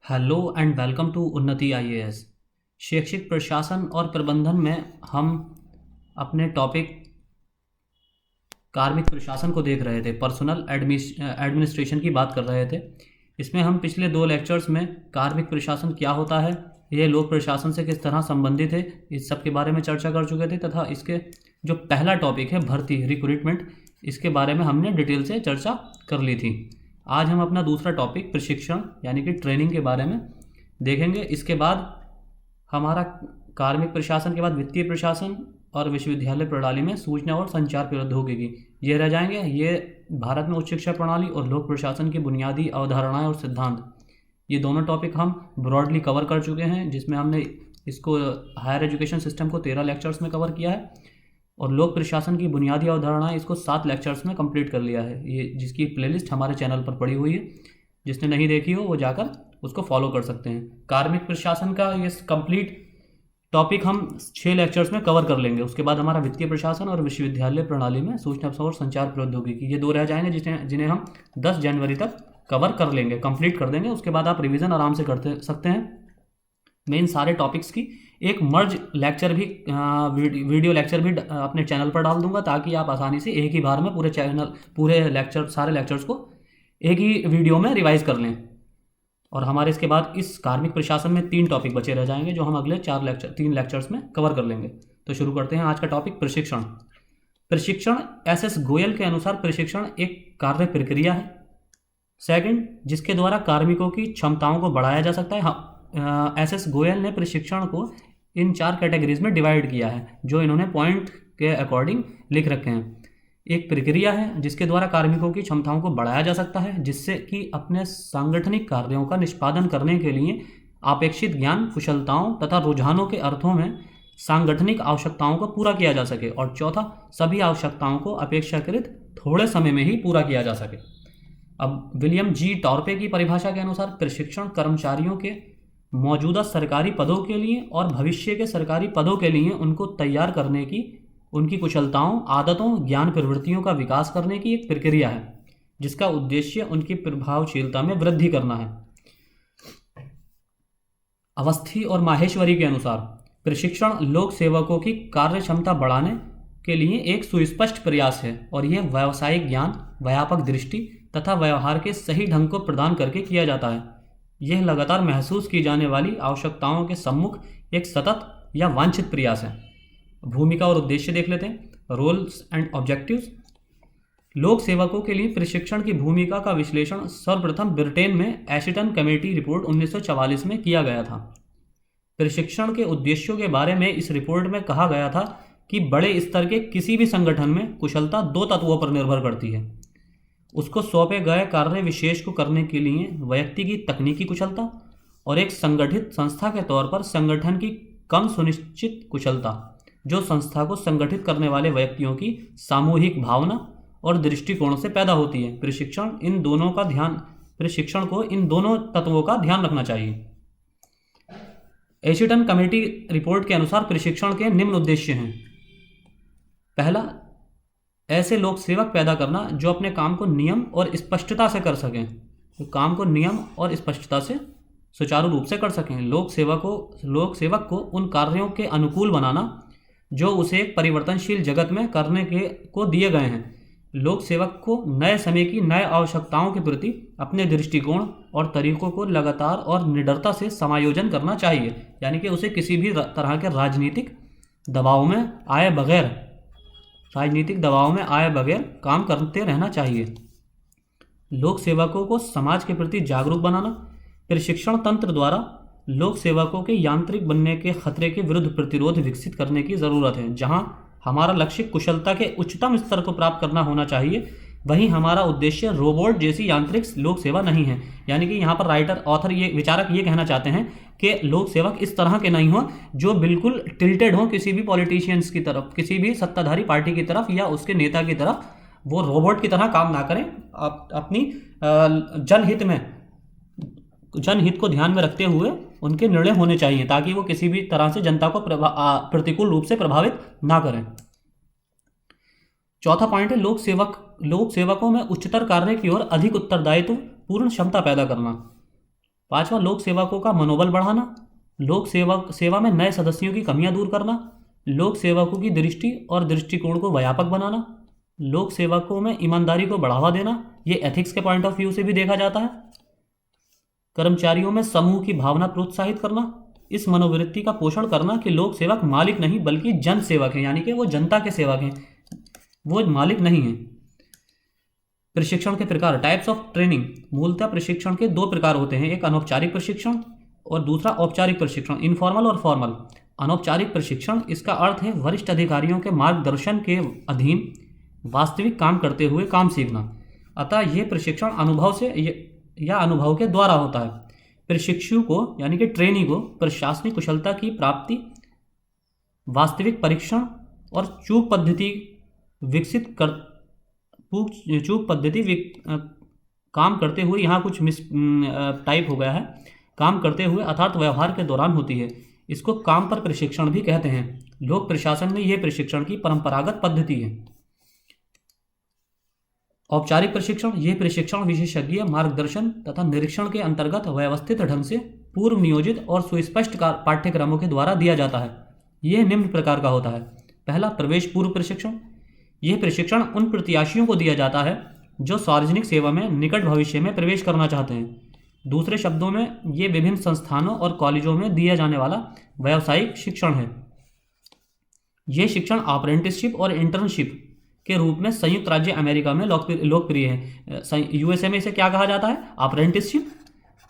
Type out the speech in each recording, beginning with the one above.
Hello and welcome to उन्नति IAS. शैक्षिक प्रशासन और प्रबंधन में हम अपने टॉपिक कार्मिक प्रशासन को देख रहे थे। पर्सनल एडमिनिस्ट्रेशन की बात कर रहे थे। इसमें हम पिछले 2 लेक्चर्स में कार्मिक प्रशासन क्या होता है, ये लोक प्रशासन से किस तरह संबंधित है, इस सब के बारे में चर्चा कर चुके थे तथा इसके जो पहला टॉपिक है भर्ती रिक्रूटमेंट, इसके बारे में हमने डिटेल से चर्चा कर ली थी। आज हम अपना दूसरा टॉपिक प्रशिक्षण यानी कि ट्रेनिंग के बारे में देखेंगे। इसके बाद हमारा कार्मिक प्रशासन के बाद वित्तीय प्रशासन और विश्वविद्यालय प्रणाली में सूचना और संचार प्रौद्योगिकी ये रह जाएंगे। ये भारत में उच्च शिक्षा प्रणाली और लोक प्रशासन की बुनियादी अवधारणाएं और सिद्धांत, ये दोनों टॉपिक हम ब्रॉडली कवर कर चुके हैं, जिसमें हमने इसको हायर एजुकेशन सिस्टम को 13 लेक्चर्स में कवर किया है और लोक प्रशासन की बुनियादी अवधारणाएं इसको 7 लेक्चर्स में कंप्लीट कर लिया है। ये जिसकी प्लेलिस्ट हमारे चैनल पर पड़ी हुई है, जिसने नहीं देखी हो वो जाकर उसको फॉलो कर सकते हैं। कार्मिक प्रशासन का ये कंप्लीट टॉपिक हम 6 लेक्चर्स में कवर कर लेंगे। उसके बाद हमारा वित्तीय प्रशासन और विश्वविद्यालय प्रणाली में सूचना और संचार प्रौद्योगिकी, ये 2 रह जाएंगे जिन्हें हम 10 जनवरी तक कवर कर लेंगे, कंप्लीट कर देंगे। उसके बाद आप रिवीजन आराम से करते सकते हैं। मैं इन सारे टॉपिक्स की एक मर्ज लेक्चर भी वीडियो लेक्चर भी अपने चैनल पर डाल दूंगा, ताकि आप आसानी से एक ही बार में सारे लेक्चर्स को एक ही वीडियो में रिवाइज कर लें। और हमारे इसके बाद इस कार्मिक प्रशासन में 3 टॉपिक बचे रह जाएंगे, जो हम अगले 3 लेक्चर्स में कवर कर लेंगे। तो शुरू करते हैं आज का टॉपिक प्रशिक्षण। प्रशिक्षण एस गोयल के अनुसार प्रशिक्षण एक कार्य प्रक्रिया है। सेकंड, जिसके द्वारा कार्मिकों की क्षमताओं को बढ़ाया जा सकता है। एस गोयल ने प्रशिक्षण को इन 4 कैटेगरीज में डिवाइड किया है, जो इन्होंने पॉइंट के अकॉर्डिंग लिख रखे हैं। एक प्रक्रिया है जिसके द्वारा कार्मिकों की क्षमताओं को बढ़ाया जा सकता है, जिससे कि अपने सांगठनिक कार्यों का निष्पादन करने के लिए अपेक्षित ज्ञान, कुशलताओं तथा रुझानों के अर्थों में सांगठनिक आवश्यकताओं को पूरा किया जा सके। और चौथा, सभी आवश्यकताओं को अपेक्षाकृत थोड़े समय में ही पूरा किया जा सके। अब विलियम जी टॉर्पे की परिभाषा के अनुसार प्रशिक्षण कर्मचारियों के मौजूदा सरकारी पदों के लिए और भविष्य के सरकारी पदों के लिए उनको तैयार करने की, उनकी कुशलताओं, आदतों, ज्ञान, प्रवृत्तियों का विकास करने की एक प्रक्रिया है, जिसका उद्देश्य उनकी प्रभावशीलता में वृद्धि करना है। अवस्थी और माहेश्वरी के अनुसार प्रशिक्षण लोक सेवकों की कार्य क्षमता बढ़ाने के लिए एक सुस्पष्ट प्रयास है, और यह व्यावसायिक ज्ञान, व्यापक दृष्टि तथा व्यवहार के सही ढंग को प्रदान करके किया जाता है। यह लगातार महसूस की जाने वाली आवश्यकताओं के सम्मुख एक सतत या वांछित प्रयास है। भूमिका और उद्देश्य देख लेते हैं। Roles and objectives. लोक सेवकों के लिए प्रशिक्षण की भूमिका का विश्लेषण सर्वप्रथम ब्रिटेन में एशिटन कमेटी रिपोर्ट 1944 में किया गया था। प्रशिक्षण के उद्देश्यों के बारे में इस रिपोर्ट में कहा गया था कि बड़े स्तर के किसी भी संगठन में कुशलता 2 तत्वों पर निर्भर करती है। उसको सौंपे गए कार्य विशेष को करने के लिए व्यक्ति की तकनीकी कुशलता, और एक संगठित संस्था के तौर पर संगठन की कम सुनिश्चित कुशलता, जो संस्था को संगठित करने वाले व्यक्तियों की सामूहिक भावना और दृष्टिकोण से पैदा होती है। प्रशिक्षण को इन दोनों तत्वों का ध्यान रखना चाहिए। एशिटन कमेटी रिपोर्ट के अनुसार प्रशिक्षण के निम्न उद्देश्य हैं। पहला, ऐसे लोक सेवक पैदा करना जो अपने काम को नियम और स्पष्टता से कर सकें, तो काम को नियम और स्पष्टता से सुचारू रूप से कर सकें। लोक सेवक को उन कार्यों के अनुकूल बनाना जो उसे एक परिवर्तनशील जगत में करने को दिए गए हैं। लोक सेवक को नए समय की नए आवश्यकताओं के प्रति अपने दृष्टिकोण और तरीकों को लगातार और निडरता से समायोजन करना चाहिए, यानी कि उसे किसी भी तरह के राजनीतिक दबाव में आए बगैर काम करते रहना चाहिए। लोक सेवकों को समाज के प्रति जागरूक बनाना। प्रशिक्षण तंत्र द्वारा लोक सेवकों के यांत्रिक बनने के खतरे के विरुद्ध प्रतिरोध विकसित करने की जरूरत है। जहां हमारा लक्ष्य कुशलता के उच्चतम स्तर को प्राप्त करना होना चाहिए, वहीं हमारा उद्देश्य रोबोट जैसी यांत्रिक लोक सेवा नहीं है। यानी कि यहाँ पर विचारक ये कहना चाहते हैं कि लोक सेवक इस तरह के नहीं हो जो बिल्कुल टिल्टेड हो किसी भी पॉलिटिशियंस की तरफ, किसी भी सत्ताधारी पार्टी की तरफ या उसके नेता की तरफ। वो रोबोट की तरह काम ना करें। अपनी जनहित को ध्यान में रखते हुए उनके निर्णय होने चाहिए, ताकि वो किसी भी तरह से जनता को प्रतिकूल रूप से प्रभावित ना करें। चौथा पॉइंट है लोक सेवकों में उच्चतर कार्य की ओर अधिक उत्तरदायित्व पूर्ण क्षमता पैदा करना। 5वां, लोक सेवकों का मनोबल बढ़ाना, सेवा में नए सदस्यों की कमियां दूर करना, लोक सेवकों की दृष्टि और दृष्टिकोण को व्यापक बनाना, लोक सेवकों में ईमानदारी को बढ़ावा देना, ये एथिक्स के पॉइंट ऑफ व्यू से भी देखा जाता है। कर्मचारियों में समूह की भावना प्रोत्साहित करना, इस मनोवृत्ति का पोषण करना कि लोक सेवक मालिक नहीं बल्कि जन सेवक हैं, यानी कि वो जनता के सेवक हैं, वो मालिक नहीं हैं। प्रशिक्षण के प्रकार, टाइप्स ऑफ ट्रेनिंग, मूलतः प्रशिक्षण के 2 प्रकार होते हैं, एक अनौपचारिक प्रशिक्षण और दूसरा औपचारिक प्रशिक्षण, इनफॉर्मल और फॉर्मल। अनौपचारिक प्रशिक्षण, इसका अर्थ है वरिष्ठ अधिकारियों के मार्गदर्शन के अधीन वास्तविक काम करते हुए काम सीखना। अतः यह प्रशिक्षण अनुभव से या अनुभव के द्वारा होता है। प्रशिक्षु को यानी कि ट्रेनी को प्रशासनिक कुशलता की प्राप्ति, वास्तविक परीक्षण और चूक पद्धति काम करते हुए, यहाँ कुछ टाइप हो गया है, काम करते हुए अर्थात व्यवहार के दौरान होती है। इसको काम पर प्रशिक्षण भी कहते हैं। लोक प्रशासन में यह प्रशिक्षण की परंपरागत पद्धति है। औपचारिक प्रशिक्षण, यह प्रशिक्षण विशेषज्ञ मार्गदर्शन तथा निरीक्षण के अंतर्गत व्यवस्थित ढंग से पूर्व नियोजित और सुस्पष्ट पाठ्यक्रमों के द्वारा दिया जाता है। यह निम्न प्रकार का होता है। पहला, प्रवेश पूर्व प्रशिक्षण। यह प्रशिक्षण उन प्रत्याशियों को दिया जाता है जो सार्वजनिक सेवा में निकट भविष्य में प्रवेश करना चाहते हैं। दूसरे शब्दों में, ये विभिन्न संस्थानों और कॉलेजों में दिया जाने वाला व्यावसायिक शिक्षण है। यह शिक्षण अप्रेंटिसशिप और इंटर्नशिप के रूप में संयुक्त राज्य अमेरिका में लोकप्रिय है। यूएसए में इसे क्या कहा जाता है?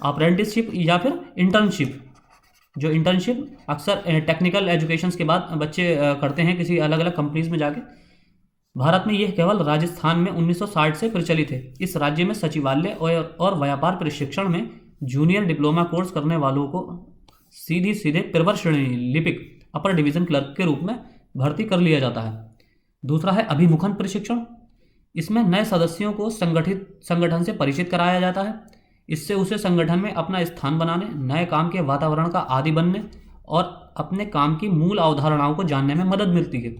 अप्रेंटिसशिप या फिर इंटर्नशिप। जो इंटर्नशिप अक्सर टेक्निकल एजुकेशंस के बाद बच्चे करते हैं किसी अलग अलग कंपनीज में जाके। भारत में यह केवल राजस्थान में 1960 से प्रचलित है। इस राज्य में सचिवालय और व्यापार प्रशिक्षण में जूनियर डिप्लोमा कोर्स करने वालों को सीधे प्रवर श्रेणी लिपिक अपर डिवीजन क्लर्क के रूप में भर्ती कर लिया जाता है। दूसरा है अभिमुखन प्रशिक्षण। इसमें नए सदस्यों को संगठन से परिचित कराया जाता है। इससे उसे संगठन में अपना स्थान बनाने, नए काम के वातावरण का आदी बनने और अपने काम की मूल अवधारणाओं को जानने में मदद मिलती है।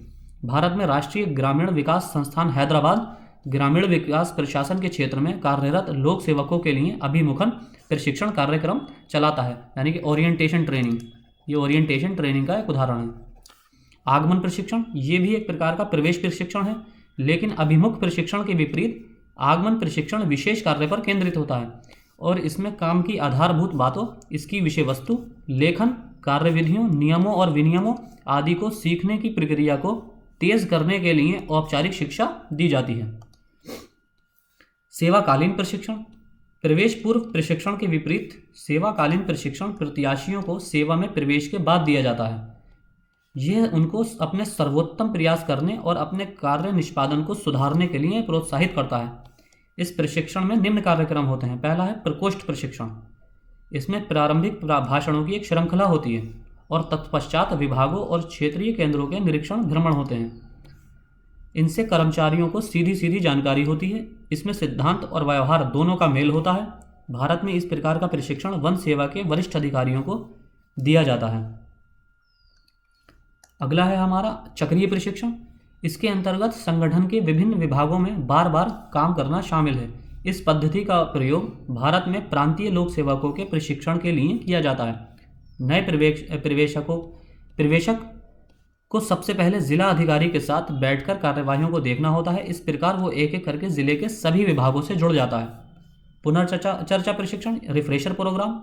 भारत में राष्ट्रीय ग्रामीण विकास संस्थान हैदराबाद ग्रामीण विकास प्रशासन के क्षेत्र में कार्यरत लोक सेवकों के लिए अभिमुखन प्रशिक्षण कार्यक्रम चलाता है, यानी कि ओरिएंटेशन ट्रेनिंग। ये ओरिएंटेशन ट्रेनिंग का एक उदाहरण है। आगमन प्रशिक्षण, ये भी एक प्रकार का प्रवेश प्रशिक्षण है, लेकिन अभिमुख प्रशिक्षण के विपरीत आगमन प्रशिक्षण विशेष कार्य पर केंद्रित होता है और इसमें काम की आधारभूत बातों, इसकी विषय वस्तु, लेखन, कार्यविधियों, नियमों और विनियमों आदि को सीखने की प्रक्रिया को तेज करने के लिए औपचारिक शिक्षा दी जाती है। सेवाकालीन प्रशिक्षण, प्रवेश पूर्व प्रशिक्षण के विपरीत सेवाकालीन प्रशिक्षण प्रत्याशियों को सेवा में प्रवेश के बाद दिया जाता है। यह उनको अपने सर्वोत्तम प्रयास करने और अपने कार्य निष्पादन को सुधारने के लिए प्रोत्साहित करता है। इस प्रशिक्षण में निम्न कार्यक्रम होते हैं। पहला है प्रकोष्ठ प्रशिक्षण। इसमें प्रारंभिक भाषणों की एक श्रृंखला होती है और तत्पश्चात विभागों और क्षेत्रीय केंद्रों के निरीक्षण भ्रमण होते हैं। इनसे कर्मचारियों को सीधी जानकारी होती है। इसमें सिद्धांत और व्यवहार दोनों का मेल होता है। भारत में इस प्रकार का प्रशिक्षण वन सेवा के वरिष्ठ अधिकारियों को दिया जाता है। अगला है हमारा चक्रीय प्रशिक्षण। इसके अंतर्गत संगठन के विभिन्न विभागों में बार बार काम करना शामिल है। इस पद्धति का प्रयोग भारत में प्रांतीय लोक सेवकों के प्रशिक्षण के लिए किया जाता है। नए प्रवेशक को सबसे पहले जिला अधिकारी के साथ बैठकर कार्यवाहियों को देखना होता है। इस प्रकार वो एक एक करके जिले के सभी विभागों से जुड़ जाता है। पुनर्चर्चा प्रशिक्षण, रिफ्रेशर प्रोग्राम।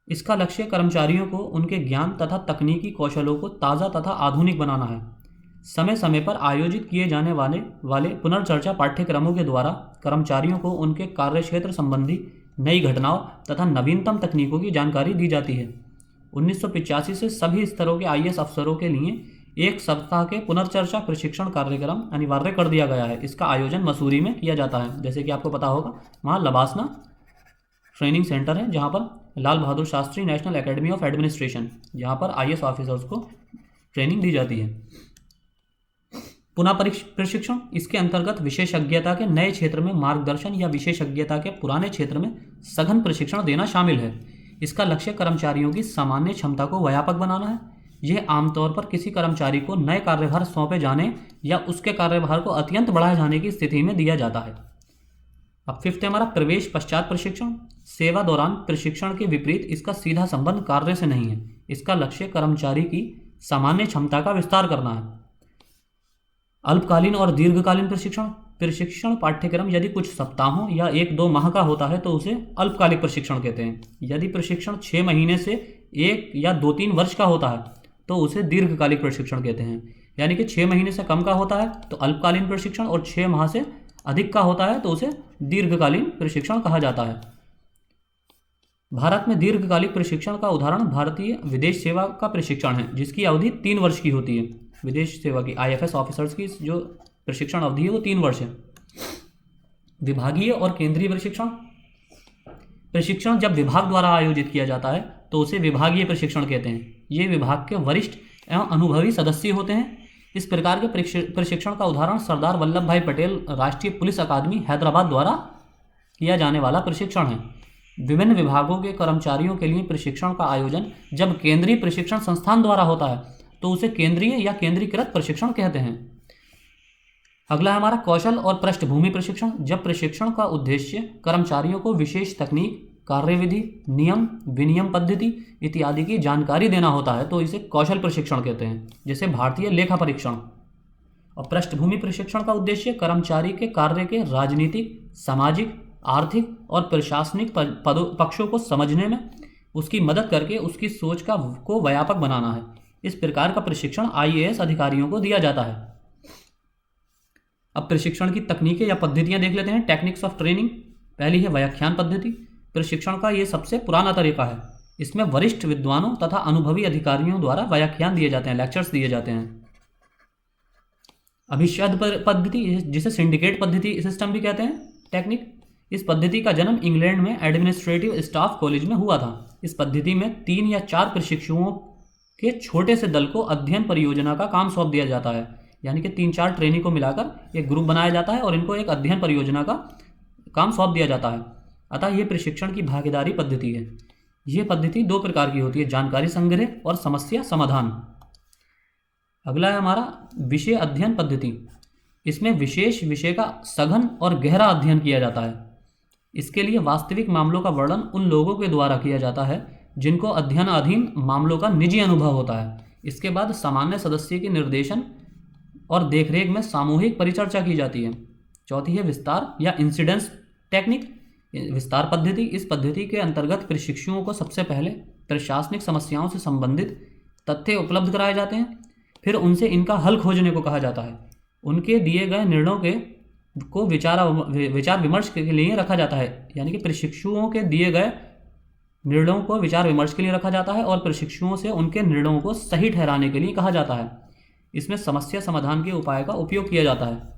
इसका लक्ष्य कर्मचारियों को उनके ज्ञान तथा तकनीकी कौशलों को ताज़ा तथा आधुनिक बनाना है। समय समय पर आयोजित किए जाने वाले पुनर्चर्चा पाठ्यक्रमों के द्वारा कर्मचारियों को उनके कार्यक्षेत्र संबंधी नई घटनाओं तथा नवीनतम तकनीकों की जानकारी दी जाती है। 1985 से सभी स्तरों के IAS अफसरों के लिए 1 सप्ताह के पुनर्चर्चा प्रशिक्षण कार्यक्रम अनिवार्य कर दिया गया है। इसका आयोजन मसूरी में किया जाता है। जैसे कि आपको पता होगा, वहाँ लबासना ट्रेनिंग सेंटर है, जहाँ पर Lal Bahadur Shastri national academy of administration, जहाँ पर IAS ऑफिसर्स को ट्रेनिंग दी जाती है। पुनः प्रशिक्षण, इसके अंतर्गत विशेषज्ञता के नए क्षेत्र में मार्गदर्शन या विशेषज्ञता के पुराने क्षेत्र में सघन प्रशिक्षण देना शामिल है। इसका लक्ष्य कर्मचारियों की सामान्य क्षमता को व्यापक बनाना है। यह आमतौर पर किसी कर्मचारी को नए कार्यभार सौंपे जाने या उसके कार्यभार को अत्यंत बढ़ाए जाने की स्थिति में दिया जाता है। अब 5th हमारा प्रवेश पश्चात प्रशिक्षण। सेवा दौरान प्रशिक्षण के विपरीत इसका सीधा संबंध कार्य से नहीं है। इसका लक्ष्य कर्मचारी की सामान्य क्षमता का विस्तार करना है। अल्पकालीन और दीर्घकालीन प्रशिक्षण पाठ्यक्रम यदि कुछ सप्ताहों या 1-2 माह का होता है तो उसे अल्पकालिक प्रशिक्षण कहते हैं। यदि प्रशिक्षण 6 महीने से 1 या 2-3 वर्ष का होता है तो उसे दीर्घकालिक प्रशिक्षण कहते हैं। यानी कि 6 महीने से कम का होता है तो अल्पकालीन प्रशिक्षण, और 6 माह से अधिक का होता है तो उसे दीर्घकालीन प्रशिक्षण कहा जाता है। भारत में दीर्घकालिक प्रशिक्षण का उदाहरण भारतीय विदेश सेवा का प्रशिक्षण है, जिसकी अवधि 3 वर्ष की होती है। विदेश सेवा की IFS ऑफिसर्स की जो प्रशिक्षण अवधि है वो 3 वर्ष है। विभागीय और केंद्रीय प्रशिक्षण जब विभाग द्वारा आयोजित किया जाता है तो उसे विभागीय प्रशिक्षण कहते हैं। ये विभाग के वरिष्ठ एवं अनुभवी सदस्य होते हैं। इस प्रकार के प्रशिक्षण का उदाहरण सरदार वल्लभ भाई पटेल राष्ट्रीय पुलिस अकादमी हैदराबाद द्वारा किया जाने वाला प्रशिक्षण है। विभिन्न विभागों के कर्मचारियों के लिए प्रशिक्षण का आयोजन जब केंद्रीय प्रशिक्षण संस्थान द्वारा होता है तो उसे केंद्रीय या केंद्रीकृत प्रशिक्षण कहते हैं। अगला है हमारा कौशल और पृष्ठभूमि प्रशिक्षण। जब प्रशिक्षण का उद्देश्य कर्मचारियों को विशेष तकनीक, कार्यविधि, नियम, विनियम पद्धति इत्यादि की जानकारी देना होता है तो इसे कौशल प्रशिक्षण कहते हैं, जैसे भारतीय लेखा परीक्षण। और पृष्ठभूमि प्रशिक्षण का उद्देश्य कर्मचारी के कार्य के राजनीतिक, सामाजिक, आर्थिक और प्रशासनिक पक्षों को समझने में उसकी मदद करके उसकी सोच को व्यापक बनाना है। इस प्रकार का प्रशिक्षण IAS अधिकारियों को दिया जाता है। अब प्रशिक्षण की तकनीकें या पद्धतियां देख लेते हैं। Techniques of training. पहली है व्याख्यान पद्धति। प्रशिक्षण का ये सबसे पुराना तरीका है। इसमें वरिष्ठ विद्वानों तथा अनुभवी अधिकारियों द्वारा व्याख्यान दिए जाते हैं, लेक्चर्स दिए जाते हैं। अभिषेध पद्धति, जिसे सिंडिकेट पद्धति सिस्टम भी कहते हैं, टेक्निक। इस पद्धति का जन्म इंग्लैंड में एडमिनिस्ट्रेटिव स्टाफ कॉलेज में हुआ था। इस पद्धति में 3 या 4 प्रशिक्षुओं के छोटे से दल को अध्ययन परियोजना का काम सौंप दिया जाता है। यानी कि 3-4 ट्रेनी को मिलाकर एक ग्रुप बनाया जाता है और इनको एक अध्ययन परियोजना का काम सौंप दिया जाता है। अतः ये प्रशिक्षण की भागीदारी पद्धति है। ये पद्धति 2 प्रकार की होती है, जानकारी संग्रह और समस्या समाधान। अगला है हमारा विषय अध्ययन पद्धति। इसमें विशेष विषय का सघन और गहरा अध्ययन किया जाता है। इसके लिए वास्तविक मामलों का वर्णन उन लोगों के द्वारा किया जाता है जिनको अध्ययनाधीन मामलों का निजी अनुभव होता है। इसके बाद सामान्य सदस्य के निर्देशन और देखरेख में सामूहिक परिचर्चा की जाती है। चौथी है विस्तार या इंसिडेंस टेक्निक, विस्तार पद्धति। इस पद्धति के अंतर्गत प्रशिक्षुओं को सबसे पहले प्रशासनिक समस्याओं से संबंधित तथ्य उपलब्ध कराए जाते हैं, फिर उनसे इनका हल खोजने को कहा जाता है। उनके दिए गए निर्णयों को विचार विमर्श के लिए रखा जाता है। यानी कि प्रशिक्षुओं के दिए गए निर्णयों को विचार विमर्श के लिए रखा जाता है और प्रशिक्षुओं से उनके निर्णयों को सही ठहराने के लिए कहा जाता है। इसमें समस्या समाधान के उपाय का उपयोग किया जाता है।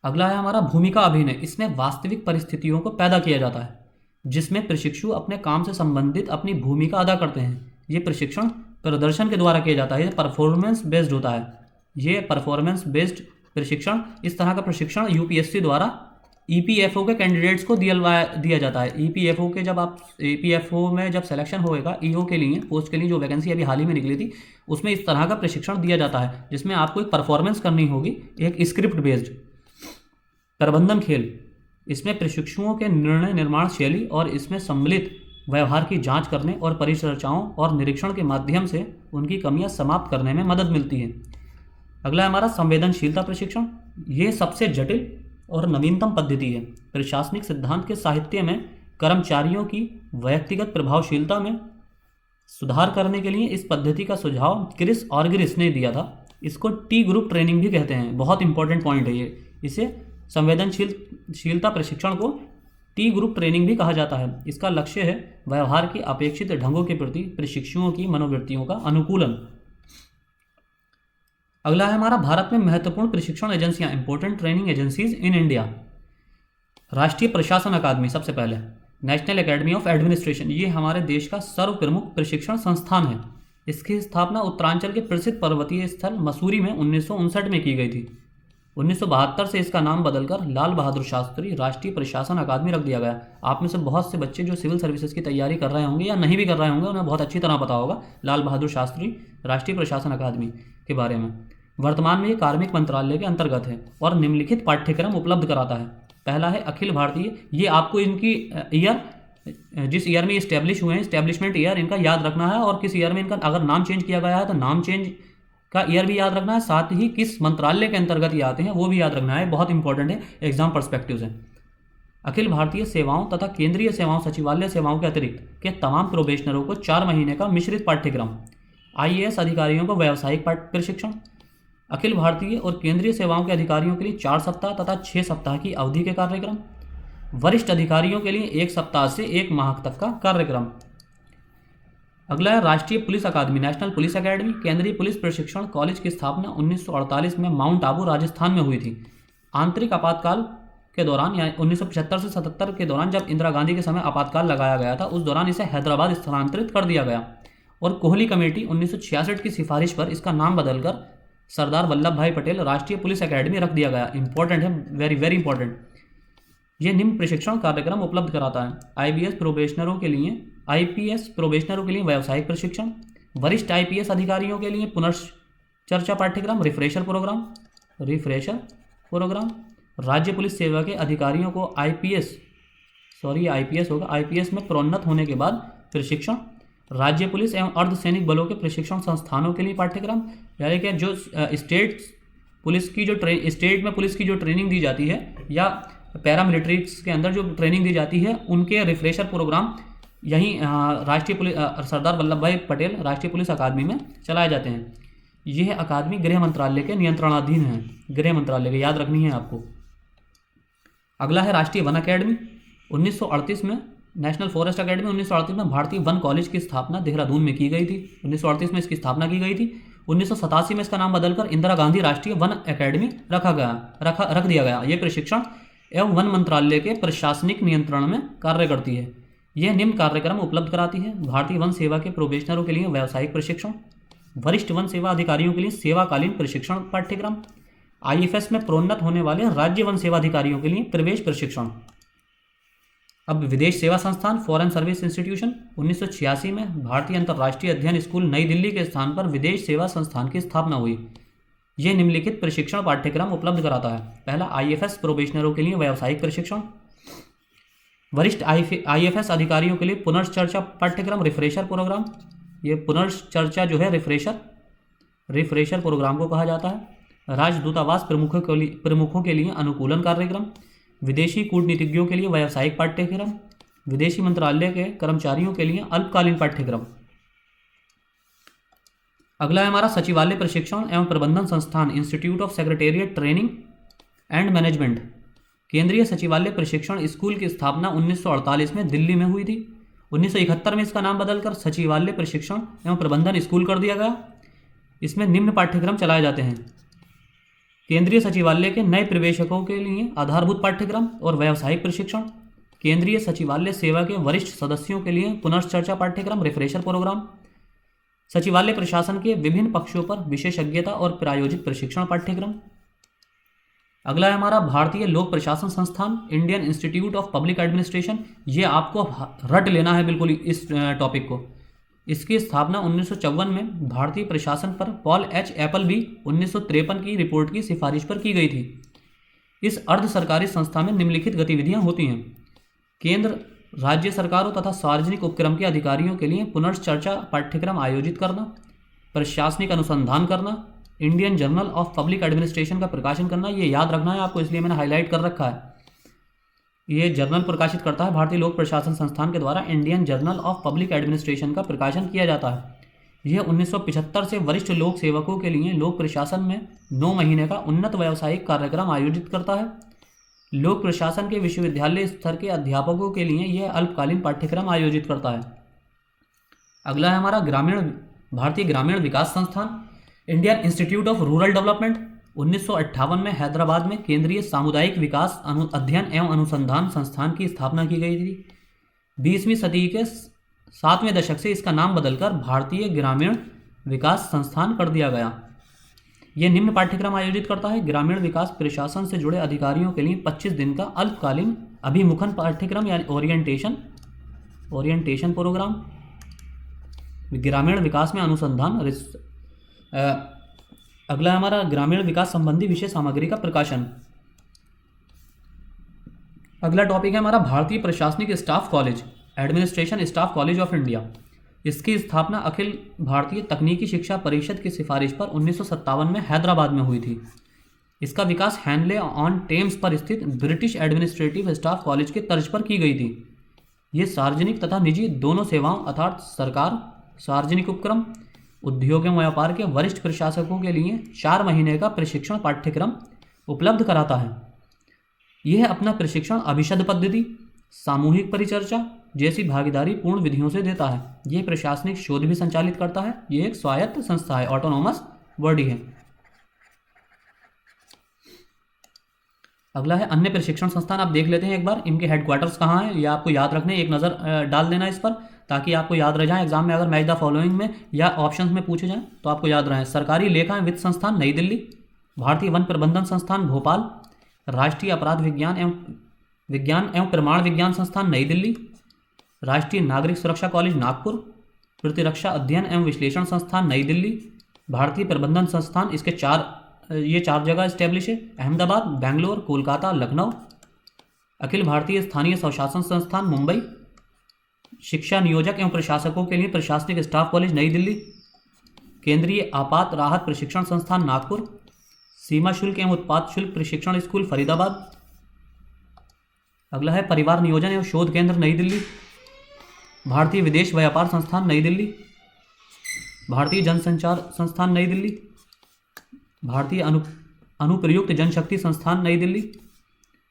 अगला है हमारा भूमिका अभिनय। इसमें वास्तविक परिस्थितियों को पैदा किया जाता है जिसमें प्रशिक्षु अपने काम से संबंधित अपनी भूमिका अदा करते हैं। ये प्रशिक्षण प्रदर्शन के द्वारा किया जाता है, परफॉर्मेंस बेस्ड होता है। ये परफॉर्मेंस बेस्ड प्रशिक्षण, इस तरह का प्रशिक्षण UPSC द्वारा EPFO के कैंडिडेट्स को दिया जाता है। EPFO के जब आप EPFO में जब सिलेक्शन होएगा EO के लिए, पोस्ट के लिए जो वैकेंसी अभी हाल ही में निकली थी, उसमें इस तरह का प्रशिक्षण दिया जाता है जिसमें आपको एक परफॉर्मेंस करनी होगी, एक स्क्रिप्ट बेस्ड। प्रबंधन खेल। इसमें प्रशिक्षुओं के निर्णय निर्माण शैली और इसमें सम्मिलित व्यवहार की जांच करने और परिचर्चाओं और निरीक्षण के माध्यम से उनकी कमियां समाप्त करने में मदद मिलती है। अगला है हमारा संवेदनशीलता प्रशिक्षण। ये सबसे जटिल और नवीनतम पद्धति है। प्रशासनिक सिद्धांत के साहित्य में कर्मचारियों की व्यक्तिगत प्रभावशीलता में सुधार करने के लिए इस पद्धति का सुझाव क्रिस ऑर्गरिस ने दिया था। इसको T ग्रुप ट्रेनिंग भी कहते हैं। बहुत इंपॉर्टेंट पॉइंट है ये। इसे संवेदनशीलता प्रशिक्षण को T ग्रुप ट्रेनिंग भी कहा जाता है। इसका लक्ष्य है व्यवहार की अपेक्षित ढंगों के प्रति प्रशिक्षुओं की मनोवृत्तियों का अनुकूलन। अगला है हमारा भारत में महत्वपूर्ण प्रशिक्षण एजेंसियां, important training agencies in India. राष्ट्रीय प्रशासन अकादमी सबसे पहले, नेशनल एकेडमी ऑफ एडमिनिस्ट्रेशन, ये हमारे देश का सर्व प्रमुख प्रशिक्षण संस्थान है। इसकी स्थापना उत्तरांचल के प्रसिद्ध पर्वतीय स्थल मसूरी में 1959 में की गई थी। 1972 से इसका नाम बदलकर लाल बहादुर शास्त्री राष्ट्रीय प्रशासन अकादमी रख दिया गया। आप में से बहुत से बच्चे जो सिविल सर्विसेज की तैयारी कर रहे होंगे या नहीं भी कर रहे होंगे उन्हें बहुत अच्छी तरह पता होगा लाल बहादुर शास्त्री राष्ट्रीय प्रशासन अकादमी के बारे में। वर्तमान में ये कार्मिक मंत्रालय के अंतर्गत है और निम्नलिखित पाठ्यक्रम उपलब्ध कराता है। पहला है अखिल भारतीय, ये आपको इनकी ईयर, जिस ईयर में इस्टेब्लिश हुए हैं, इस्टेब्लिशमेंट ईयर इनका याद रखना है, और किस ईयर में इनका अगर नाम चेंज किया गया है तो नाम चेंज का ईयर भी याद रखना है, साथ ही किस मंत्रालय के अंतर्गत ये आते हैं वो भी याद रखना है, बहुत इंपॉर्टेंट है एग्जाम पर्सपेक्टिव से। अखिल भारतीय सेवाओं तथा केंद्रीय सेवाओं सचिवालय सेवाओं के अतिरिक्त के तमाम प्रोबेशनरों को 4 महीने का मिश्रित पाठ्यक्रम, आईएएस अधिकारियों को व्यावसायिक प्रशिक्षण, अखिल भारतीय और केंद्रीय सेवाओं के अधिकारियों के लिए 4 सप्ताह तथा 6 सप्ताह की अवधि के कार्यक्रम, वरिष्ठ अधिकारियों के लिए 1 सप्ताह से 1 माह तक का कार्यक्रम। अगला है राष्ट्रीय पुलिस अकादमी, नेशनल पुलिस अकेडमी। केंद्रीय पुलिस प्रशिक्षण कॉलेज की स्थापना 1948 में माउंट आबू राजस्थान में हुई थी। आंतरिक आपातकाल के दौरान, यानी 1975 से 77 के दौरान जब इंदिरा गांधी के समय आपातकाल लगाया गया था, उस दौरान इसे हैदराबाद स्थानांतरित कर दिया गया, और कोहली कमेटी 1966 की सिफारिश पर इसका नाम बदलकर सरदार वल्लभ भाई पटेल राष्ट्रीय पुलिस अकेडमी रख दिया गया। इंपॉर्टेंट है, वेरी वेरी इंपॉर्टेंट। ये निम्न प्रशिक्षण कार्यक्रम उपलब्ध कराता है। आईपीएस प्रोबेशनरों के लिए व्यावसायिक प्रशिक्षण, वरिष्ठ आईपीएस अधिकारियों के लिए पुनर्चर्चा पाठ्यक्रम, रिफ्रेशर प्रोग्राम। राज्य पुलिस सेवा के अधिकारियों को आईपीएस में प्रोन्नत होने के बाद प्रशिक्षण। राज्य पुलिस एवं अर्धसैनिक बलों के प्रशिक्षण संस्थानों के लिए पाठ्यक्रम, यानी कि जो स्टेट में पुलिस की जो ट्रेनिंग दी जाती है, या पैरामिलिट्रीज के अंदर जो ट्रेनिंग दी जाती है, उनके रिफ्रेशर प्रोग्राम यहीं राष्ट्रीय पुलिस सरदार वल्लभ भाई पटेल राष्ट्रीय पुलिस अकादमी में चलाए जाते हैं। यह अकादमी गृह मंत्रालय के नियंत्रणाधीन है, गृह मंत्रालय के, याद रखनी है आपको। अगला है राष्ट्रीय वन अकेडमी। 1938 में नेशनल फॉरेस्ट अकेडमी 1938 में भारतीय वन कॉलेज की स्थापना देहरादून में की गई थी। 1938 में इसकी स्थापना की गई थी। 1987 में इसका नाम बदलकर इंदिरा गांधी राष्ट्रीय वन अकेडमी रख दिया गया। ये प्रशिक्षण एवं वन मंत्रालय के प्रशासनिक नियंत्रण में कार्य करती है। यह निम्न कार्यक्रम उपलब्ध कराती है। भारतीय वन सेवा के प्रोबेशनरों के लिए व्यावसायिक प्रशिक्षण, वरिष्ठ वन सेवा अधिकारियों के लिए सेवाकालीन प्रशिक्षण पाठ्यक्रम, आईएफएस में प्रोन्नत होने वाले राज्य वन सेवा अधिकारियों के लिए प्रवेश प्रशिक्षण। अब विदेश सेवा संस्थान, फॉरेन सर्विस इंस्टीट्यूशन। 1986 में भारतीय अंतर्राष्ट्रीय अध्ययन स्कूल नई दिल्ली के स्थान पर विदेश सेवा संस्थान की स्थापना हुई। यह निम्नलिखित प्रशिक्षण पाठ्यक्रम उपलब्ध कराता है। पहला, आईएफएस प्रोबेशनरों के लिए व्यावसायिक प्रशिक्षण, वरिष्ठ आईएफएस अधिकारियों के लिए पुनर्चर्चा पाठ्यक्रम, रिफ्रेशर प्रोग्राम। ये पुनर्चर्चा जो है रिफ्रेशर प्रोग्राम को कहा जाता है। राजदूतावास प्रमुखों के लिए अनुकूलन कार्यक्रम, विदेशी कूटनीतिज्ञों के लिए व्यावसायिक पाठ्यक्रम, विदेशी मंत्रालय के कर्मचारियों के लिए अल्पकालीन पाठ्यक्रम। अगला है हमारा सचिवालय प्रशिक्षण एवं प्रबंधन संस्थान, institute of secretariat training and management. केंद्रीय सचिवालय प्रशिक्षण स्कूल की स्थापना 1948 में दिल्ली में हुई थी। 1971 में इसका नाम बदलकर सचिवालय प्रशिक्षण एवं प्रबंधन स्कूल कर दिया गया। इसमें निम्न पाठ्यक्रम चलाए जाते हैं। केंद्रीय सचिवालय के नए प्रवेशकों के लिए आधारभूत पाठ्यक्रम और व्यावसायिक प्रशिक्षण, केंद्रीय सचिवालय सेवा के वरिष्ठ सदस्यों के लिए पुनर्चर्चा पाठ्यक्रम, रिफ्रेशर प्रोग्राम, सचिवालय प्रशासन के विभिन्न पक्षों पर विशेषज्ञता और प्रायोजित प्रशिक्षण पाठ्यक्रम। अगला है हमारा भारतीय लोक प्रशासन संस्थान, Indian institute of public administration. ये आपको रट लेना है बिल्कुल इस टॉपिक को। इसकी स्थापना 1954 में भारतीय प्रशासन पर पॉल एच एपलबी 1953 की रिपोर्ट की सिफारिश पर की गई थी। इस अर्ध सरकारी संस्था में निम्नलिखित गतिविधियां होती हैं। केंद्र राज्य सरकारों तथा सार्वजनिक उपक्रम के अधिकारियों के लिए पुनर्चर्चा पाठ्यक्रम आयोजित करना, प्रशासनिक अनुसंधान करना, Indian journal of public administration का प्रकाशन करना। ये याद रखना है आपको, इसलिए मैंने हाईलाइट कर रखा है। ये जर्नल प्रकाशित करता है भारतीय लोक प्रशासन संस्थान के द्वारा, Indian journal of public administration का प्रकाशन किया जाता है। यह 1975 से वरिष्ठ लोक सेवकों के लिए लोक प्रशासन में 9 महीने का उन्नत व्यावसायिक कार्यक्रम आयोजित करता है। लोक प्रशासन के विश्वविद्यालय स्तर के अध्यापकों के लिए यह अल्पकालीन पाठ्यक्रम आयोजित करता है। अगला है हमारा भारतीय ग्रामीण विकास संस्थान, Indian institute of rural development. 1958 में हैदराबाद में केंद्रीय सामुदायिक विकास अध्ययन एवं अनुसंधान संस्थान की स्थापना की गई थी। 20वीं सदी के 7वें दशक से इसका नाम बदलकर भारतीय ग्रामीण विकास संस्थान कर दिया गया। यह निम्न पाठ्यक्रम आयोजित करता है। ग्रामीण विकास प्रशासन से जुड़े अधिकारियों के लिए 25 दिन का अल्पकालीन अभिमुखन पाठ्यक्रम यानी ओरिएंटेशन प्रोग्राम, ग्रामीण विकास में अनुसंधान। अगला हमारा ग्रामीण विकास संबंधी विषय सामग्री का प्रकाशन। अगला टॉपिक है हमारा भारतीय प्रशासनिक staff college, administration staff college of India. इसकी स्थापना अखिल भारतीय तकनीकी शिक्षा परिषद की सिफारिश पर 1957 में हैदराबाद में हुई थी। इसका विकास हैनले ऑन टेम्स पर स्थित ब्रिटिश एडमिनिस्ट्रेटिव स्टाफ कॉलेज के तर्ज पर की गई थी। ये सार्वजनिक तथा निजी दोनों सेवाओं अर्थात सरकार, सार्वजनिक उपक्रम, उद्योग एवं व्यापार के वरिष्ठ प्रशासकों के लिए 4 महीने का प्रशिक्षण पाठ्यक्रम उपलब्ध कराता है। यह अपना प्रशिक्षण अभिषद पद्धति, सामूहिक परिचर्चा जैसी भागीदारी पूर्ण विधियों से देता है। यह प्रशासनिक शोध भी संचालित करता है। यह एक स्वायत्त संस्था है, ऑटोनोमस बॉडी है। अगला है अन्य प्रशिक्षण संस्थान। आप देख लेते हैं एक बार इनके हेडक्वार्टर्स कहाँ हैं, या आपको याद रखने, एक नज़र डाल देना इस पर ताकि आपको याद रह जाए एग्जाम में। अगर मैच द फॉलोइंग में या ऑप्शंस में पूछे जाएं तो आपको याद रहे। सरकारी लेखा एवं वित्त संस्थान नई दिल्ली, भारतीय वन प्रबंधन संस्थान भोपाल, राष्ट्रीय अपराध विज्ञान एवं प्रमाण विज्ञान संस्थान नई दिल्ली, राष्ट्रीय नागरिक सुरक्षा कॉलेज नागपुर, प्रतिरक्षा अध्ययन एवं विश्लेषण संस्थान नई दिल्ली, भारतीय प्रबंधन संस्थान, इसके 4 जगह स्टैब्लिश है, अहमदाबाद, बेंगलोर, कोलकाता, लखनऊ। अखिल भारतीय स्थानीय स्वशासन संस्थान मुंबई, शिक्षा नियोजक एवं प्रशासकों के लिए प्रशासनिक स्टाफ कॉलेज नई दिल्ली, केंद्रीय आपात राहत प्रशिक्षण संस्थान नागपुर, सीमा शुल्क एवं उत्पाद शुल्क प्रशिक्षण स्कूल फरीदाबाद। अगला है परिवार नियोजन एवं शोध केंद्र नई दिल्ली, भारतीय विदेश व्यापार संस्थान नई दिल्ली, भारतीय जनसंचार संस्थान नई दिल्ली, भारतीय अनुप्रयुक्त जनशक्ति संस्थान नई दिल्ली,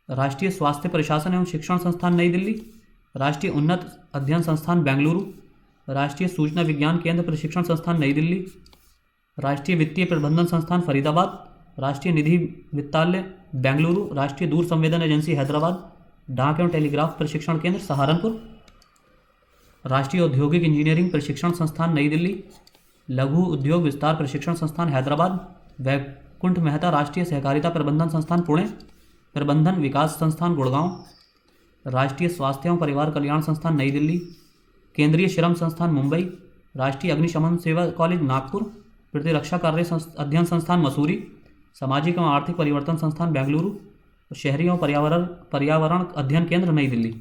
राष्ट्रीय स्वास्थ्य प्रशासन एवं शिक्षण संस्थान नई दिल्ली, राष्ट्रीय उन्नत अध्ययन संस्थान बेंगलुरु, राष्ट्रीय सूचना विज्ञान केंद्र प्रशिक्षण संस्थान नई दिल्ली, राष्ट्रीय वित्तीय प्रबंधन संस्थान फरीदाबाद, राष्ट्रीय निधि वित्तालय बेंगलुरु, राष्ट्रीय दूर संवेदन एजेंसी हैदराबाद, डाक एवं टेलीग्राफ प्रशिक्षण केंद्र सहारनपुर, राष्ट्रीय औद्योगिक इंजीनियरिंग प्रशिक्षण संस्थान नई दिल्ली, लघु उद्योग विस्तार प्रशिक्षण संस्थान हैदराबाद, वैकुंठ मेहता राष्ट्रीय सहकारिता प्रबंधन संस्थान पुणे, प्रबंधन विकास संस्थान गुड़गांव, राष्ट्रीय स्वास्थ्य एवं परिवार कल्याण संस्थान नई दिल्ली, केंद्रीय श्रम संस्थान मुंबई, राष्ट्रीय अग्निशमन सेवा कॉलेज नागपुर, प्रतिरक्षा कार्य अध्ययन संस्थान मसूरी, सामाजिक एवं आर्थिक परिवर्तन संस्थान बेंगलुरु, शहरी एवं पर्यावरण अध्ययन केंद्र नई दिल्ली।